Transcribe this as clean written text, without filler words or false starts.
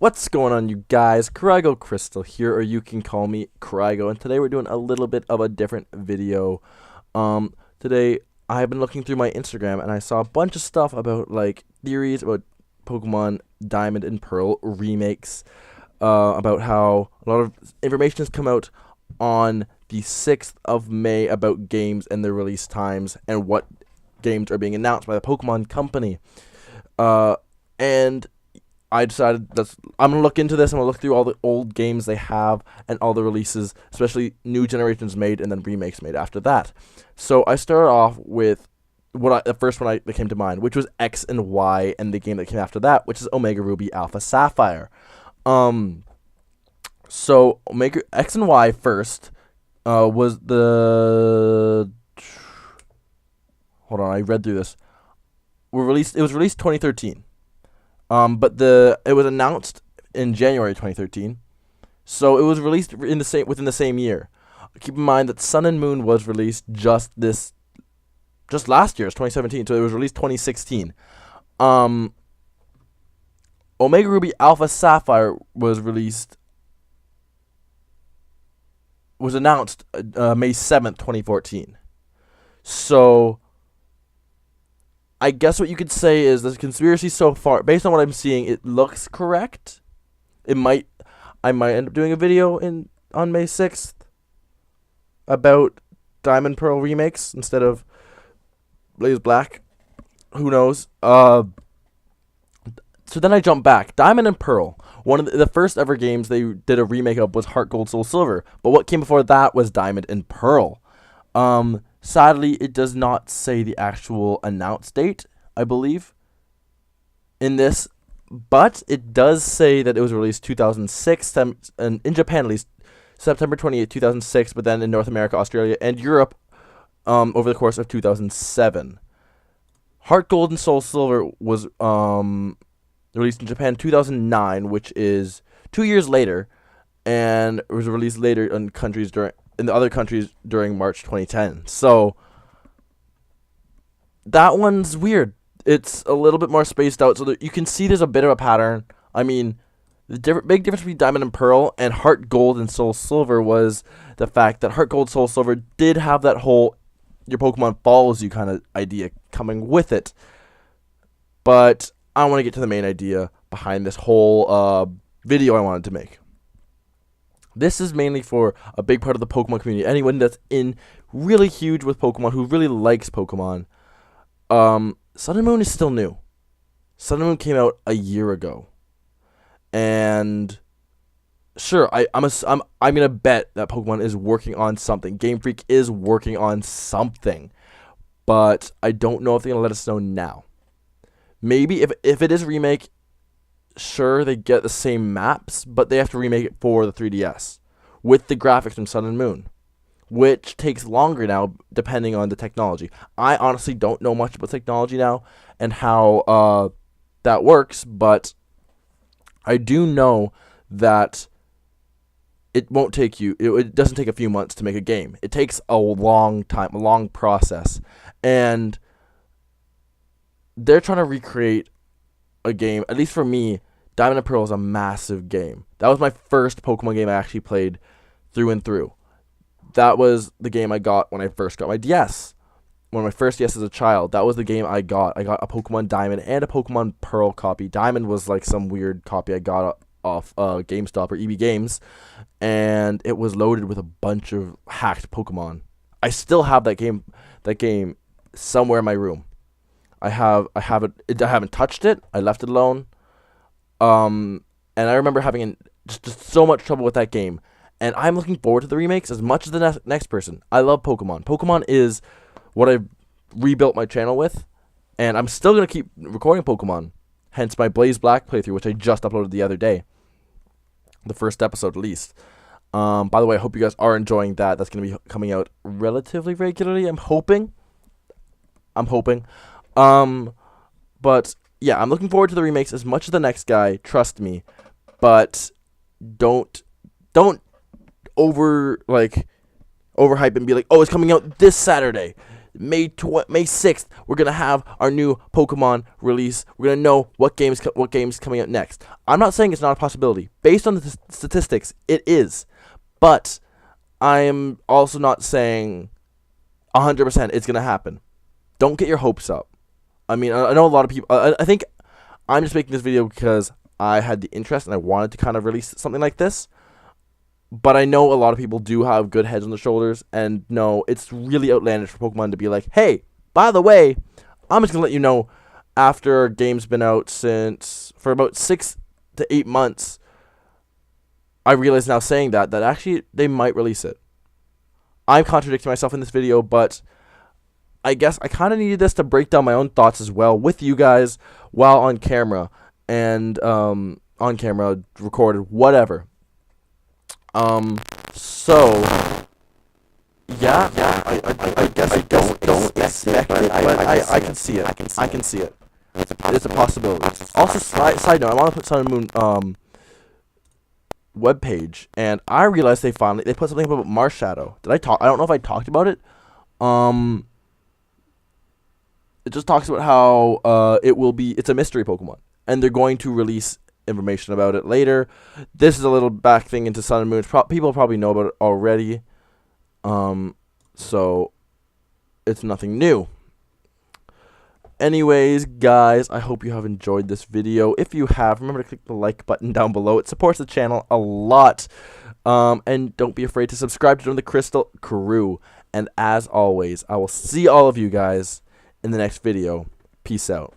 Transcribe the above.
What's going on, you guys? Krygo Crystal here, or you can call me Krygo, and today we're doing a little bit of a different video. Today I've been looking through my Instagram and I saw a bunch of stuff about like theories about Pokemon Diamond and Pearl remakes, about how a lot of information has come out on the 6th of May about games and their release times and what games are being announced by the Pokemon Company. And I decided I'm going to look into this. I'm going to look through all the old games they have and all the releases, especially new generations made and then remakes made after that. So I started off with the first one that came to mind, which was X and Y, and the game that came after that, which is Omega Ruby Alpha Sapphire. So Omega X and Y first was the... Hold on, I read through this. It was released 2013. But it was announced in January 2013, so it was released within the same year. Keep in mind that Sun and Moon was released just last year, it's 2017, so it was released 2016. Omega Ruby Alpha Sapphire was announced May 7th, 2014. So I guess what you could say is the conspiracy so far, based on what I'm seeing, it looks correct. I might end up doing a video on May 6th about Diamond Pearl remakes instead of Blaze Black. Who knows? So then I jump back. Diamond and Pearl. One of the first ever games they did a remake of was Heart Gold Soul Silver. But what came before that was Diamond and Pearl. Sadly, it does not say the actual announce date, I believe, in this, but it does say that it was released 2006, and in Japan at least, September 28, 2006, but then in North America, Australia, and Europe over the course of 2007. Heart Gold and Soul Silver was released in Japan 2009, which is 2 years later, and it was released later in the other countries during March 2010. So that one's weird. It's a little bit more spaced out, so that you can see there's a bit of a pattern. I mean, the big difference between Diamond and Pearl and Heart Gold and Soul Silver was the fact that Heart Gold Soul Silver did have that whole your Pokemon follows you kind of idea coming with it. But I want to get to the main idea behind this whole video I wanted to make. This is mainly for a big part of the Pokemon community. Anyone that's really huge with Pokemon, who really likes Pokemon. Sun and Moon is still new. Sun and Moon came out a year ago, and sure, I'm gonna bet that Pokemon is working on something. Game Freak is working on something, but I don't know if they're gonna let us know now. Maybe if it is a remake. Sure, they get the same maps, but they have to remake it for the 3DS with the graphics from Sun and Moon, which takes longer now depending on the technology. I honestly don't know much about technology now and how that works, but I do know that it won't take it doesn't take a few months to make a game. It takes a long time, a long process, and they're trying to recreate a game. At least for me, Diamond and Pearl is a massive game. That was my first Pokemon game I actually played through and through. That was the game I got when I first got my DS. One of my first DS as a child. That was the game I got. I got a Pokemon Diamond and a Pokemon Pearl copy. Diamond was like some weird copy I got off GameStop or EB Games, and it was loaded with a bunch of hacked Pokemon. I still have that game somewhere in my room. I haven't touched it. I left it alone. And I remember having just so much trouble with that game. And I'm looking forward to the remakes as much as the next person. I love Pokemon. Pokemon is what I rebuilt my channel with, and I'm still gonna keep recording Pokemon. Hence my Blaze Black playthrough, which I just uploaded the other day. The first episode, at least. By the way, I hope you guys are enjoying that. That's gonna be coming out relatively regularly. I'm hoping. But yeah, I'm looking forward to the remakes as much as the next guy, trust me. But don't overhype and be like, oh, it's coming out this Saturday. May 6th, we're gonna have our new Pokemon release. We're gonna know what game's coming out next. I'm not saying it's not a possibility. Based on the statistics, it is. But I am also not saying 100% it's gonna happen. Don't get your hopes up. I mean, I know a lot of people. I think I'm just making this video because I had the interest and I wanted to kind of release something like this. But I know a lot of people do have good heads on their shoulders, and no, it's really outlandish for Pokemon to be like, hey, by the way, I'm just going to let you know, after a game's been out for about 6 to 8 months, I realize now saying that actually they might release it. I'm contradicting myself in this video, but I guess I kind of needed this to break down my own thoughts as well with you guys while on camera, and on camera, recorded, whatever. So yeah, I guess I don't expect it, but I can see it. I can see it. It's a possibility. Also, side note, I want to put Sun and Moon webpage, and I realized they put something about Marshadow. I don't know if I talked about it. It just talks about how it's a mystery Pokemon, and they're going to release information about it later. This is a little back thing into Sun and Moon. People probably know about it already. So it's nothing new. Anyways, guys, I hope you have enjoyed this video. If you have, remember to click the like button down below. It supports the channel a lot. And don't be afraid to subscribe to join the Crystal Crew. And as always, I will see all of you guys in the next video. Peace out.